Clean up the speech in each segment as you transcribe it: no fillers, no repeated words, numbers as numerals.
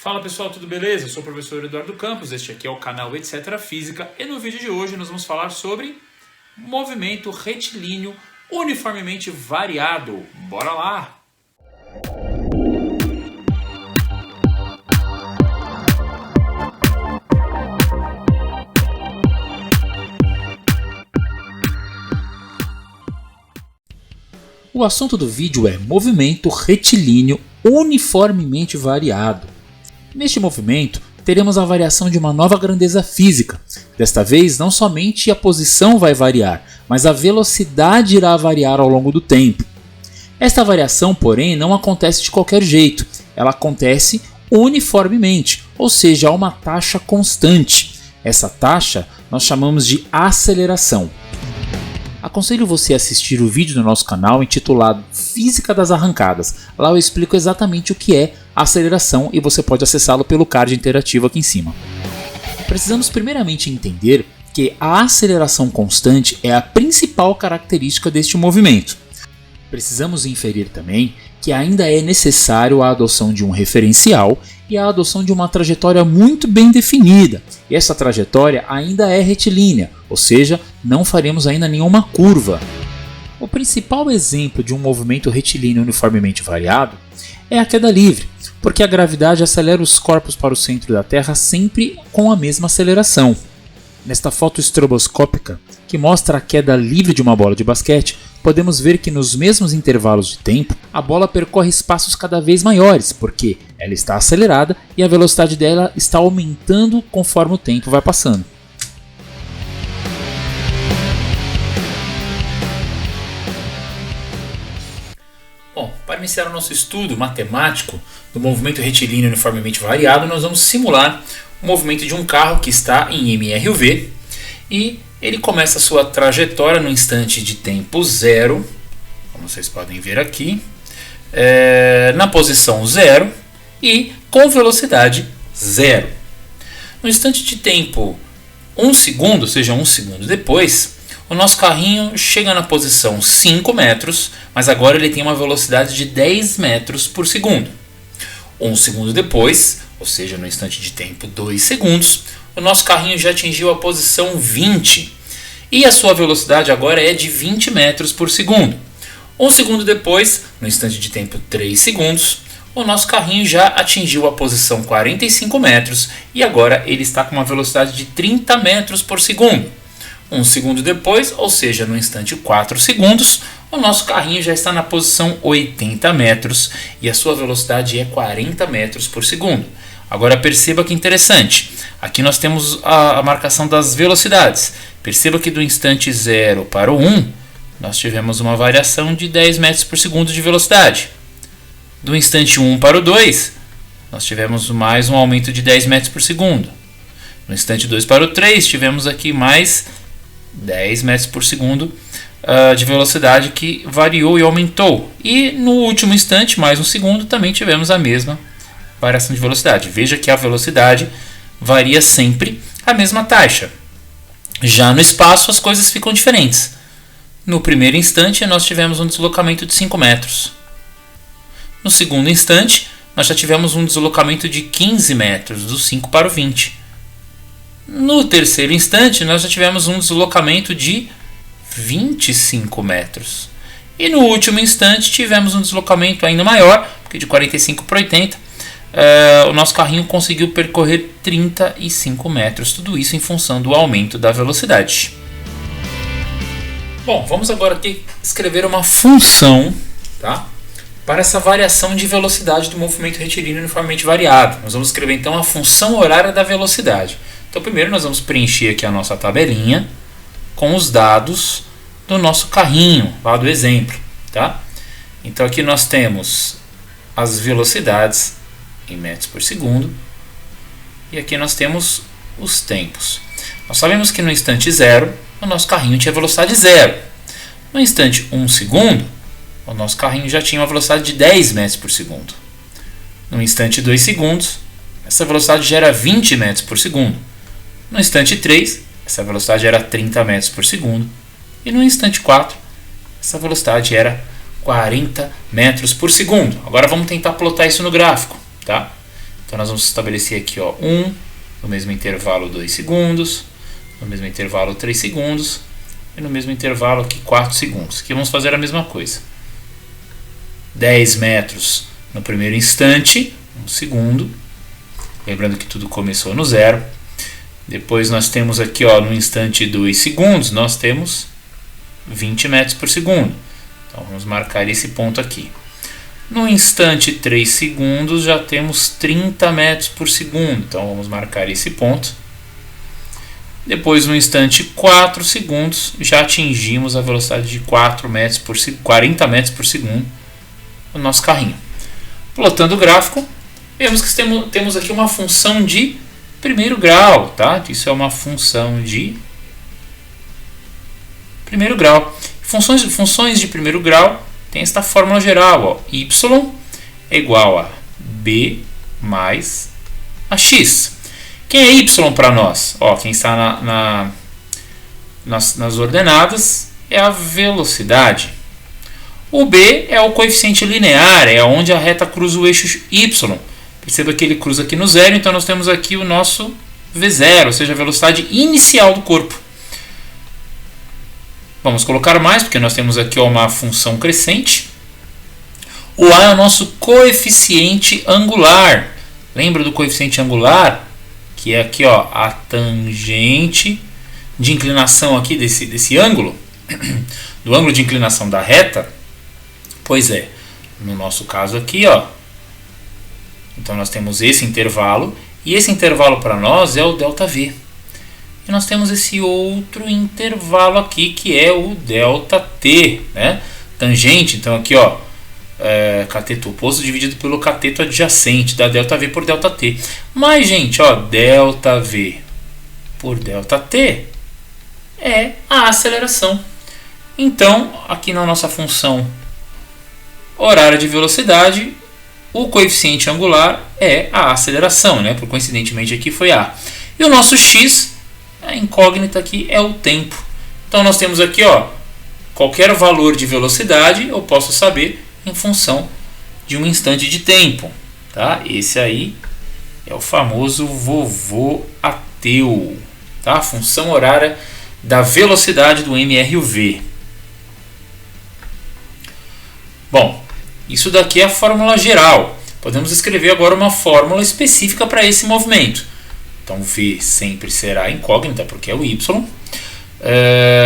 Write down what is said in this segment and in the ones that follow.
Fala pessoal, tudo beleza? Eu sou o professor Eduardo Campos, este aqui é o canal Etc. Física e no vídeo de hoje nós vamos falar sobre movimento retilíneo uniformemente variado. Bora lá! O assunto do vídeo é movimento retilíneo uniformemente variado. Neste movimento, teremos a variação de uma nova grandeza física. Desta vez, não somente a posição vai variar, mas a velocidade irá variar ao longo do tempo. Esta variação, porém, não acontece de qualquer jeito. Ela acontece uniformemente, ou seja, a uma taxa constante. Essa taxa nós chamamos de aceleração. Aconselho você a assistir o vídeo do nosso canal intitulado Física das Arrancadas. Lá eu explico exatamente o que é aceleração e você pode acessá-lo pelo card interativo aqui em cima. Precisamos primeiramente entender que a aceleração constante é a principal característica deste movimento. Precisamos inferir também que ainda é necessário a adoção de um referencial e a adoção de uma trajetória muito bem definida. E essa trajetória ainda é retilínea, ou seja, não faremos ainda nenhuma curva. O principal exemplo de um movimento retilíneo uniformemente variado é a queda livre, porque a gravidade acelera os corpos para o centro da Terra sempre com a mesma aceleração. Nesta foto estroboscópica, que mostra a queda livre de uma bola de basquete, podemos ver que nos mesmos intervalos de tempo, a bola percorre espaços cada vez maiores, porque ela está acelerada e a velocidade dela está aumentando conforme o tempo vai passando. Bom, para iniciar o nosso estudo matemático do movimento retilíneo uniformemente variado, nós vamos simular o movimento de um carro que está em MRUV e ele começa a sua trajetória no instante de tempo zero, como vocês podem ver aqui, na posição zero e com velocidade zero. No instante de tempo 1 segundo, ou seja, 1 segundo depois, o nosso carrinho chega na posição 5 metros, mas agora ele tem uma velocidade de 10 metros por segundo. 1 segundo depois, ou seja, no instante de tempo 2 segundos, o nosso carrinho já atingiu a posição 20 e a sua velocidade agora é de 20 metros por segundo. 1 segundo depois, no instante de tempo 3 segundos, o nosso carrinho já atingiu a posição 45 metros e agora ele está com uma velocidade de 30 metros por segundo. 1 segundo depois, ou seja, no instante 4 segundos, o nosso carrinho já está na posição 80 metros e a sua velocidade é 40 metros por segundo. Agora perceba que interessante, aqui nós temos a marcação das velocidades. Perceba que do instante 0 para o 1, nós tivemos uma variação de 10 metros por segundo de velocidade. Do instante 1 para o 2, nós tivemos mais um aumento de 10 metros por segundo. No instante 2 para o 3, tivemos aqui mais 10 metros por segundo de velocidade que variou e aumentou. E no último instante, mais um segundo, também tivemos a mesma variação de velocidade. Veja que a velocidade varia sempre a mesma taxa. Já no espaço as coisas ficam diferentes. No primeiro instante nós tivemos um deslocamento de 5 metros. No segundo instante nós já tivemos um deslocamento de 15 metros, do 5 para o 20. No terceiro instante nós já tivemos um deslocamento de 25 metros. E no último instante tivemos um deslocamento ainda maior, porque de 45 para 80. O nosso carrinho conseguiu percorrer 35 metros, tudo isso em função do aumento da velocidade. Bom, vamos agora aqui escrever uma função, tá? Para essa variação de velocidade do movimento retilíneo uniformemente variado. Nós vamos escrever então a função horária da velocidade. Então primeiro nós vamos preencher aqui a nossa tabelinha com os dados do nosso carrinho, lá do exemplo, tá? Então aqui nós temos as velocidades em metros por segundo e aqui nós temos os tempos. Nós sabemos que no instante 0 o nosso carrinho tinha velocidade 0. No instante 1 segundo o nosso carrinho já tinha uma velocidade de 10 metros por segundo. No instante 2 segundos essa velocidade já era 20 metros por segundo. No instante 3 essa velocidade era 30 metros por segundo e no instante 4 essa velocidade era 40 metros por segundo. Agora vamos tentar plotar isso no gráfico, tá? Então nós vamos estabelecer aqui, ó, 1, no mesmo intervalo 2 segundos, no mesmo intervalo 3 segundos e no mesmo intervalo aqui 4 segundos. Aqui vamos fazer a mesma coisa. 10 metros no primeiro instante, 1 segundo. Lembrando que tudo começou no 0. Depois nós temos aqui, ó, no instante 2 segundos, nós temos 20 metros por segundo. Então vamos marcar esse ponto aqui. No instante 3 segundos já temos 30 metros por segundo. Então vamos marcar esse ponto. Depois no instante 4 segundos já atingimos a velocidade de 40 metros por segundo no nosso carrinho. Plotando o gráfico, vemos que temos aqui uma função de primeiro grau, tá? Isso é uma função de primeiro grau. Funções de primeiro grau tem esta fórmula geral, ó, y é igual a b mais a x. Quem é y para nós? Ó, quem está nas ordenadas é a velocidade. O b é o coeficiente linear, é onde a reta cruza o eixo y. Perceba que ele cruza aqui no zero, então nós temos aqui o nosso v0, ou seja, a velocidade inicial do corpo. Vamos colocar mais, porque nós temos aqui, ó, uma função crescente. O a é o nosso coeficiente angular. Lembra do coeficiente angular? Que é aqui, ó, a tangente de inclinação aqui desse ângulo, do ângulo de inclinação da reta. Pois é, no nosso caso aqui, ó, então nós temos esse intervalo, e esse intervalo para nós é o ΔV. E nós temos esse outro intervalo aqui, que é o ΔT, né? Tangente, então aqui, ó, cateto oposto dividido pelo cateto adjacente, dá ΔV por ΔT. Mas, gente, ó, ΔV por ΔT é a aceleração. Então, aqui na nossa função horária de velocidade, o coeficiente angular é a aceleração, né? Por coincidentemente aqui foi A. E o nosso x, a incógnita aqui, é o tempo. Então nós temos aqui, ó, qualquer valor de velocidade eu posso saber em função de um instante de tempo, tá? Esse aí é o famoso vovô ateu, tá? A função horária da velocidade do MRUV. Bom, isso daqui é a fórmula geral. Podemos escrever agora uma fórmula específica para esse movimento. Então, V sempre será incógnita, porque é o Y.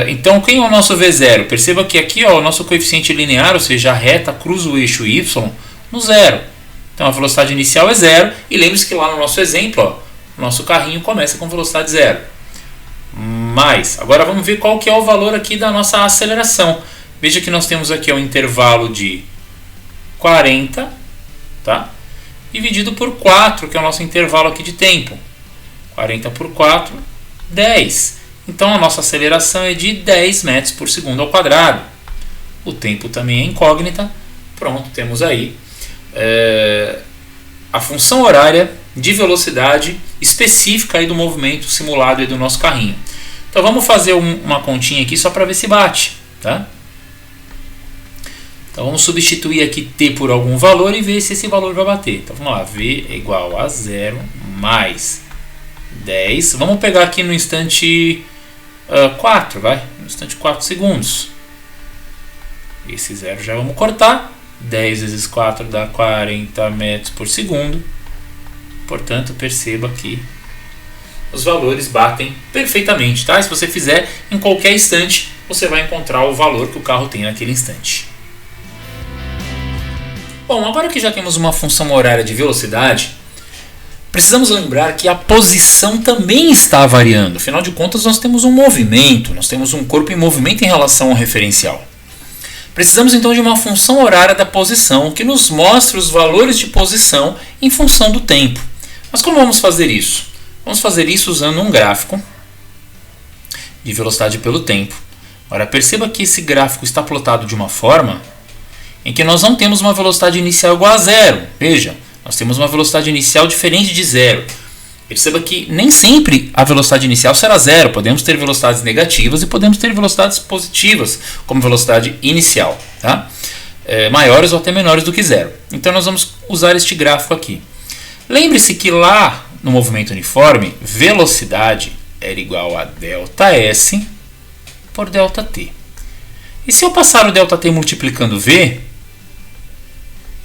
Então, quem é o nosso V0? Perceba que aqui, ó, o nosso coeficiente linear, ou seja, a reta cruza o eixo Y no zero. Então, a velocidade inicial é zero. E lembre-se que lá no nosso exemplo, ó, o nosso carrinho começa com velocidade zero. Mas, agora vamos ver qual que é o valor aqui da nossa aceleração. Veja que nós temos aqui um intervalo de 40, tá? Dividido por 4, que é o nosso intervalo aqui de tempo. 40 por 4, 10. Então a nossa aceleração é de 10 metros por segundo ao quadrado. O tempo também é incógnita. Pronto, temos aí a função horária de velocidade específica aí do movimento simulado aí do nosso carrinho. Então vamos fazer uma continha aqui só para ver se bate, tá? Então vamos substituir aqui t por algum valor e ver se esse valor vai bater. Então vamos lá, v é igual a 0 mais 10. Vamos pegar aqui no instante 4, vai? No instante 4 segundos. Esse 0 já vamos cortar. 10 vezes 4 dá 40 metros por segundo. Portanto, perceba que os valores batem perfeitamente, tá? Se você fizer em qualquer instante, você vai encontrar o valor que o carro tem naquele instante. Bom, agora que já temos uma função horária de velocidade, precisamos lembrar que a posição também está variando. Afinal de contas, nós temos um movimento, nós temos um corpo em movimento em relação ao referencial. Precisamos então de uma função horária da posição que nos mostre os valores de posição em função do tempo. Mas como vamos fazer isso? Vamos fazer isso usando um gráfico de velocidade pelo tempo. Agora perceba que esse gráfico está plotado de uma forma em que nós não temos uma velocidade inicial igual a zero. Veja, nós temos uma velocidade inicial diferente de zero. Perceba que nem sempre a velocidade inicial será zero. Podemos ter velocidades negativas e podemos ter velocidades positivas como velocidade inicial, tá? Maiores ou até menores do que zero. Então nós vamos usar este gráfico aqui. Lembre-se que lá no movimento uniforme, velocidade era igual a ΔS por ΔT. E se eu passar o ΔT multiplicando V,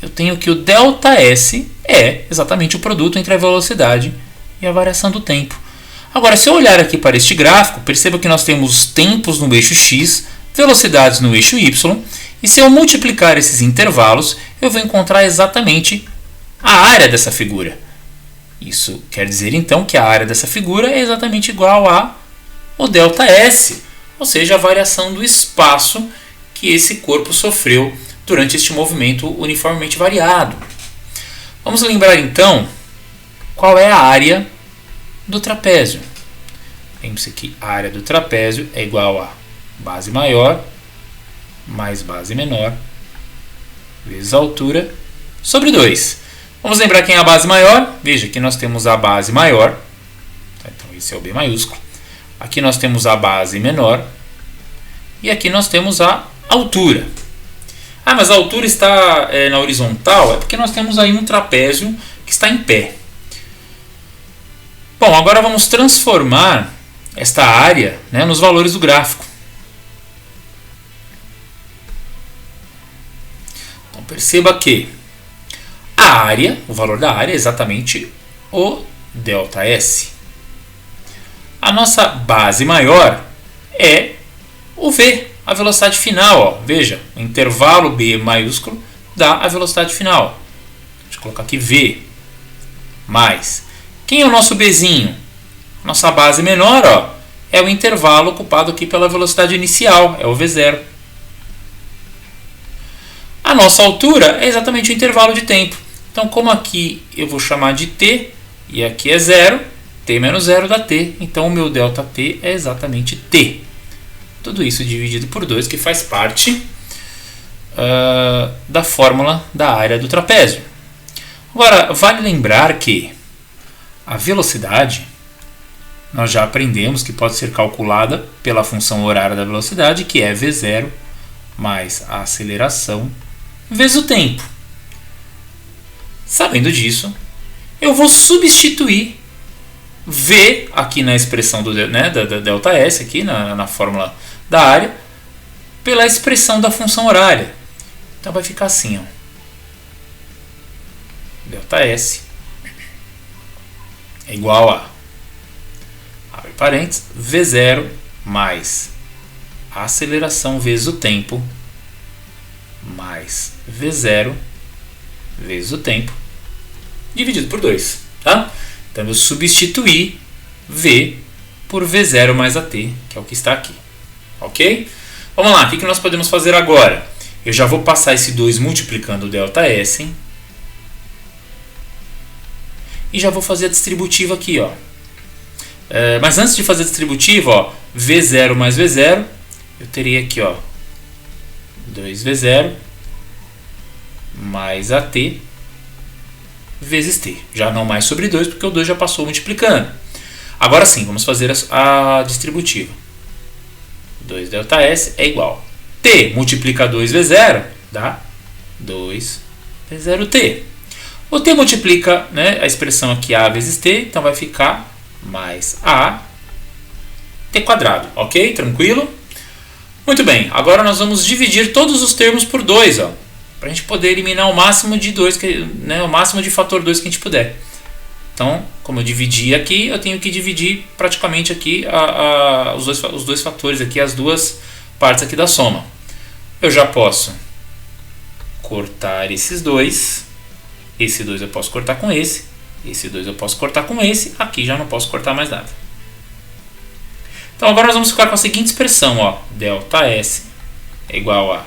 eu tenho que o ΔS é exatamente o produto entre a velocidade e a variação do tempo. Agora, se eu olhar aqui para este gráfico, perceba que nós temos tempos no eixo x, velocidades no eixo y, e se eu multiplicar esses intervalos, eu vou encontrar exatamente a área dessa figura. Isso quer dizer, então, que a área dessa figura é exatamente igual a o ΔS, ou seja, a variação do espaço que esse corpo sofreu durante este movimento uniformemente variado. Vamos lembrar, então, qual é a área do trapézio. Lembre-se que a área do trapézio é igual a base maior mais base menor vezes a altura sobre 2. Vamos lembrar quem é a base maior. Veja que nós temos a base maior. Então, esse é o B maiúsculo. Aqui nós temos a base menor. E aqui nós temos a altura. Ah, mas a altura está na horizontal? É porque nós temos aí um trapézio que está em pé. Bom, agora vamos transformar esta área, né, nos valores do gráfico. Então, perceba que a área, o valor da área é exatamente o ΔS. A nossa base maior é o V, a velocidade final. Ó. Veja, o intervalo B maiúsculo dá a velocidade final. Deixa eu colocar aqui V mais. Quem é o nosso Bzinho? Nossa base menor, ó, é o intervalo ocupado aqui pela velocidade inicial, é o V0. A nossa altura é exatamente o intervalo de tempo. Então, como aqui eu vou chamar de t, e aqui é 0, t menos 0 dá t. Então, o meu ΔT é exatamente t. Tudo isso dividido por 2, que faz parte da fórmula da área do trapézio. Agora, vale lembrar que a velocidade, nós já aprendemos que pode ser calculada pela função horária da velocidade, que é V0 mais a aceleração vezes o tempo. Sabendo disso, eu vou substituir V aqui na expressão da ΔS, aqui na fórmula da área, pela expressão da função horária. Então vai ficar assim, ó. ΔS é igual a, abre parênteses, V0 mais a aceleração vezes o tempo mais V0 vezes o tempo dividido por 2. Tá? Então eu substituí V por V0 mais AT, que é o que está aqui. Ok? Vamos lá, o que nós podemos fazer agora? Eu já vou passar esse 2 multiplicando o ΔS, e já vou fazer a distributiva aqui, ó. Mas antes de fazer a distributiva, ó, V0 mais V0, eu teria aqui, ó, 2V0 mais AT vezes T. Já não mais sobre 2, porque o 2 já passou multiplicando. Agora sim, vamos fazer a distributiva. 2ΔS é igual. T multiplica 2V0 dá 2V0T. O T multiplica, né, a expressão aqui A vezes T, então vai ficar mais A T quadrado. Ok? Tranquilo? Muito bem, agora nós vamos dividir todos os termos por 2, para a gente poder eliminar o máximo de 2, né, o máximo de fator 2 que a gente puder. Então, como eu dividi aqui, eu tenho que dividir praticamente aqui os dois fatores, aqui, as duas partes aqui da soma. Eu já posso cortar esses dois. Esse 2 eu posso cortar com esse 2 eu posso cortar com esse, aqui já não posso cortar mais nada. Então agora nós vamos ficar com a seguinte expressão, ó, ΔS é igual a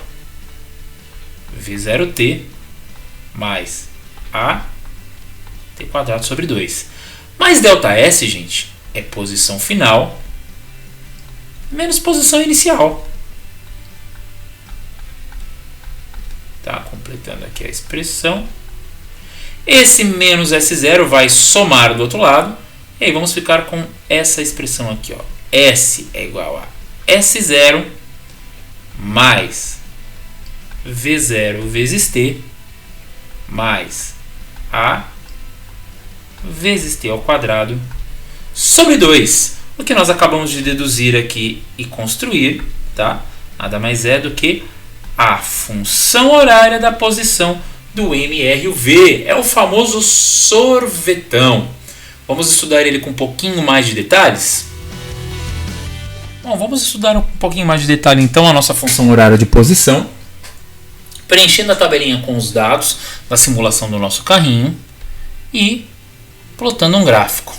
V0T mais A T quadrado sobre 2. Mas ΔS, gente, é posição final menos posição inicial. Tá, completando aqui a expressão. Esse menos S0 vai somar do outro lado. E aí vamos ficar com essa expressão aqui, ó. S é igual a S0 mais V0 vezes T mais A vezes t ao quadrado sobre 2. O que nós acabamos de deduzir aqui e construir, tá? Nada mais é do que a função horária da posição do MRUV. É o famoso sorvetão. Vamos estudar ele com um pouquinho mais de detalhes? Bom, vamos estudar um pouquinho mais de detalhe então a nossa função horária de posição, preenchendo a tabelinha com os dados da simulação do nosso carrinho e plotando um gráfico.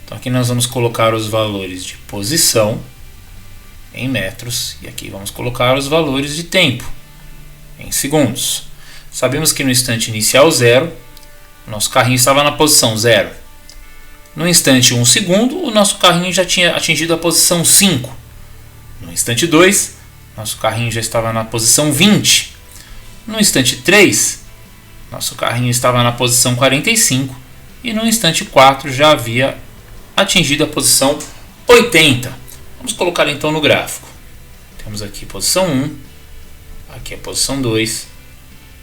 Então aqui nós vamos colocar os valores de posição em metros e aqui vamos colocar os valores de tempo em segundos. Sabemos que no instante inicial 0, o nosso carrinho estava na posição 0. No instante 1 segundo, o nosso carrinho já tinha atingido a posição 5. No instante 2, nosso carrinho já estava na posição 20. No instante 3, nosso carrinho estava na posição 45. E no instante 4 já havia atingido a posição 80. Vamos colocar então no gráfico. Temos aqui posição 1, aqui a posição 2,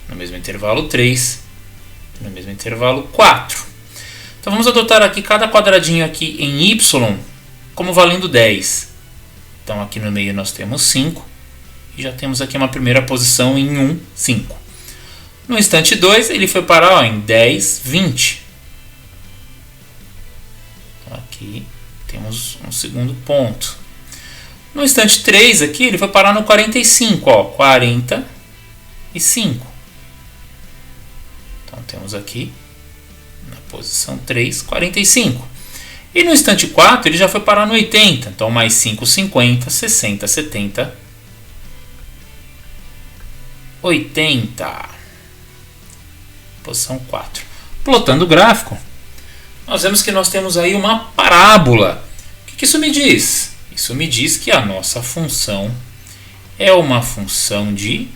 no mesmo intervalo 3, no mesmo intervalo 4. Então vamos adotar aqui cada quadradinho aqui em y como valendo 10. Então aqui no meio nós temos 5 e já temos aqui uma primeira posição em 1, 5. No instante 2 ele foi parar em 10, 20. Aqui temos um segundo ponto. No instante 3 aqui ele foi parar no 45, ó, 45. Então temos aqui na posição 3, 45. E no instante 4 ele já foi parar no 80. Então mais 5, 50, 60, 70, 80. Posição 4. Plotando o gráfico, nós vemos que nós temos aí uma parábola. O que isso me diz? Isso me diz que a nossa função é uma função de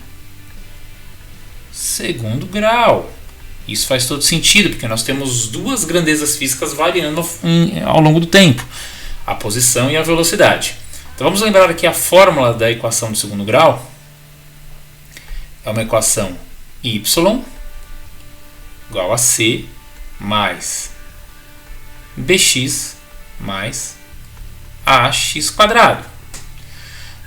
segundo grau. Isso faz todo sentido, porque nós temos duas grandezas físicas variando ao longo do tempo, a posição e a velocidade. Então vamos lembrar aqui a fórmula da equação de segundo grau. É uma equação y igual a c mais bx mais ax quadrado.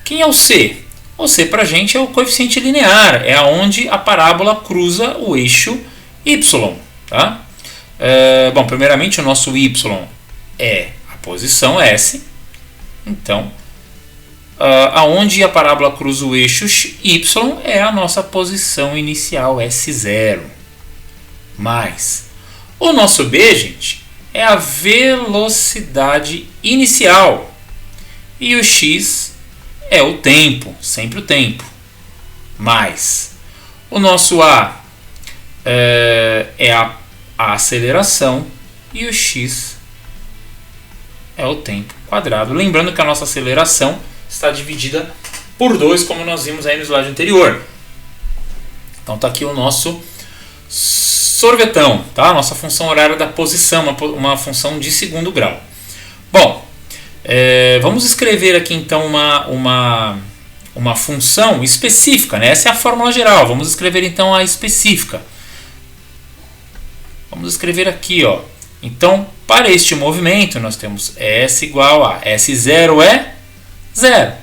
Quem é o c? O c para a gente é o coeficiente linear, é onde a parábola cruza o eixo y. Tá? Bom, primeiramente o nosso y é a posição S, então aonde a parábola cruza o eixo y é a nossa posição inicial S0. Mais o nosso b, gente, é a velocidade inicial e o x é o tempo, sempre o tempo. Mais o nosso a é a aceleração e o x é o tempo quadrado. Lembrando que a nossa aceleração está dividida por 2, como nós vimos aí no slide anterior. Então está aqui o nosso sorvetão, tá? Nossa função horária da posição, uma função de segundo grau. Bom, vamos escrever aqui então uma função específica, né? Essa é a fórmula geral. Vamos escrever então a específica. Vamos escrever aqui, ó. Então, para este movimento, nós temos S igual a S0 é 0.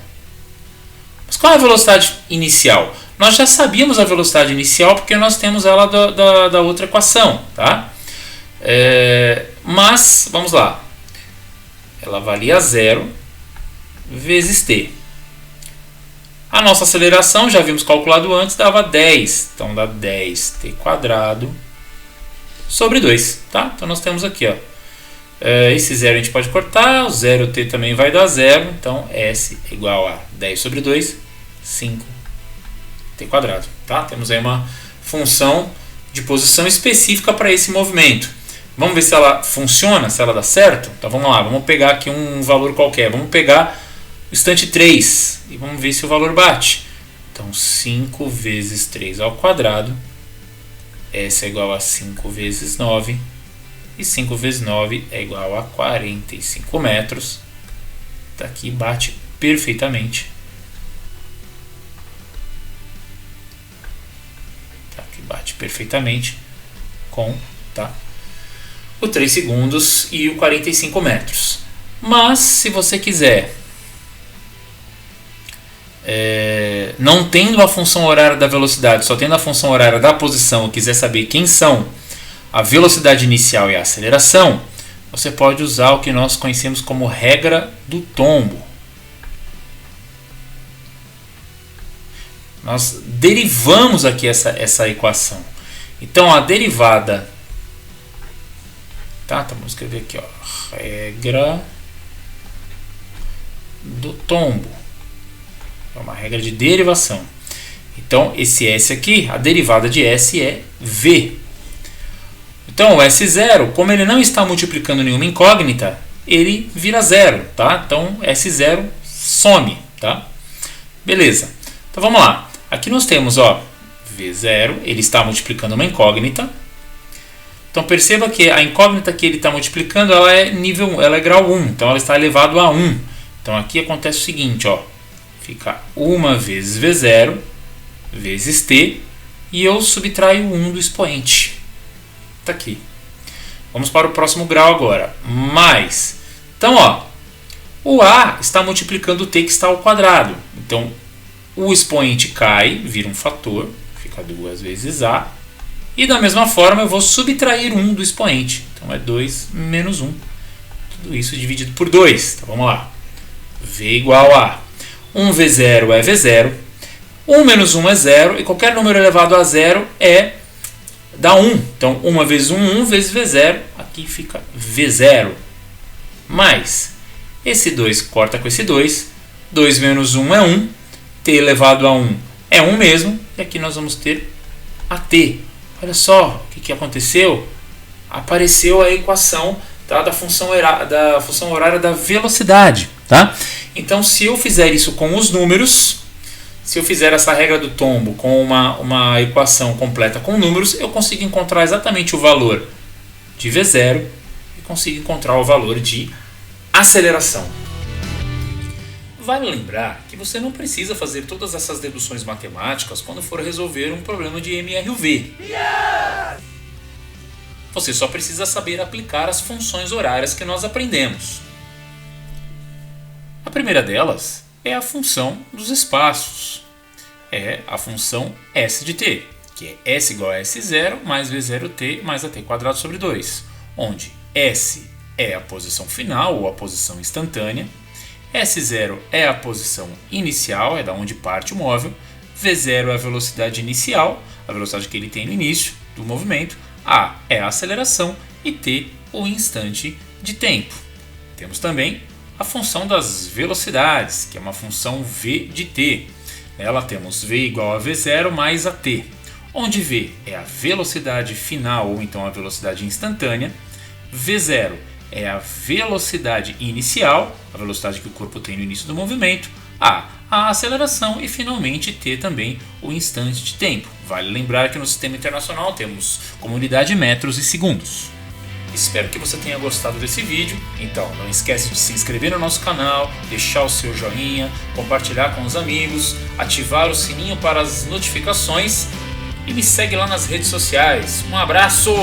Mas qual é a velocidade inicial? Nós já sabíamos a velocidade inicial porque nós temos ela da outra equação, tá? Mas, vamos lá. Ela valia 0 vezes t. A nossa aceleração, já vimos calculado antes, dava 10. Então, dá 10t quadrado sobre 2, tá? Então nós temos aqui, ó, esse 0 a gente pode cortar, o 0t também vai dar 0, então S é igual a 10 sobre 2, 5t quadrado, tá? Temos aí uma função de posição específica para esse movimento. Vamos ver se ela funciona, se ela dá certo? Então vamos lá, vamos pegar aqui um valor qualquer, vamos pegar o instante 3 e vamos ver se o valor bate. Então 5 vezes 3 ao quadrado, S é igual a 5 vezes 9, e 5 vezes 9 é igual a 45 metros. Daqui bate perfeitamente. Daqui bate perfeitamente com o 3 segundos e o 45 metros. Mas se você quiser, não tendo a função horária da velocidade, só tendo a função horária da posição, e quiser saber quem são a velocidade inicial e a aceleração, você pode usar o que nós conhecemos como regra do tombo. Nós derivamos aqui essa equação. Então a derivada, vamos escrever aqui, regra do tombo. É uma regra de derivação. Então esse S aqui, a derivada de S é V. Então o S0, como ele não está multiplicando nenhuma incógnita, ele vira zero, tá? Então S0 some, tá? Beleza. Então vamos lá. Aqui nós temos, V0, ele está multiplicando uma incógnita. Então perceba que a incógnita que ele está multiplicando, ela é nível 1, ela é grau 1, então ela está elevado a 1. Então aqui acontece o seguinte, fica 1 vezes V0 vezes T, e eu subtraio 1 do expoente. Está aqui. Vamos para o próximo grau agora. Mais. Então, o A está multiplicando o T que está ao quadrado. Então, o expoente cai, vira um fator, fica 2 vezes A. E da mesma forma eu vou subtrair 1 do expoente. Então é 2 menos 1. Tudo isso dividido por 2. Então vamos lá. V igual a 1V0 é V0. 1 menos 1 é 0. E qualquer número elevado a 0 dá 1. Então 1 vezes 1, 1 vezes V0. Aqui fica V0. Mais esse 2 corta com esse 2. 2 menos 1 é 1. T elevado a 1 é 1 mesmo. E aqui nós vamos ter AT. Olha só o que aconteceu. Apareceu a equação, da função horária da velocidade. Tá? Então, se eu fizer isso com os números, se eu fizer essa regra do tombo com uma equação completa com números, eu consigo encontrar exatamente o valor de V0 e consigo encontrar o valor de aceleração. Vale lembrar que você não precisa fazer todas essas deduções matemáticas quando for resolver um problema de MRUV. Yes! Você só precisa saber aplicar as funções horárias que nós aprendemos. A primeira delas é a função dos espaços. É a função S de t, que é S igual a S0 mais V0t mais AT² sobre 2, onde S é a posição final ou a posição instantânea, S0 é a posição inicial, é da onde parte o móvel, V0 é a velocidade inicial, a velocidade que ele tem no início do movimento, A é a aceleração e T o instante de tempo. Temos também a função das velocidades, que é uma função V de t. Nela temos V igual a V0 mais AT, onde V é a velocidade final ou então a velocidade instantânea, V0 é a velocidade inicial, a velocidade que o corpo tem no início do movimento, A aceleração e finalmente T também o instante de tempo. Vale lembrar que no sistema internacional temos como unidade metros e segundos. Espero que você tenha gostado desse vídeo, então não esquece de se inscrever no nosso canal, deixar o seu joinha, compartilhar com os amigos, ativar o sininho para as notificações e me segue lá nas redes sociais. Um abraço!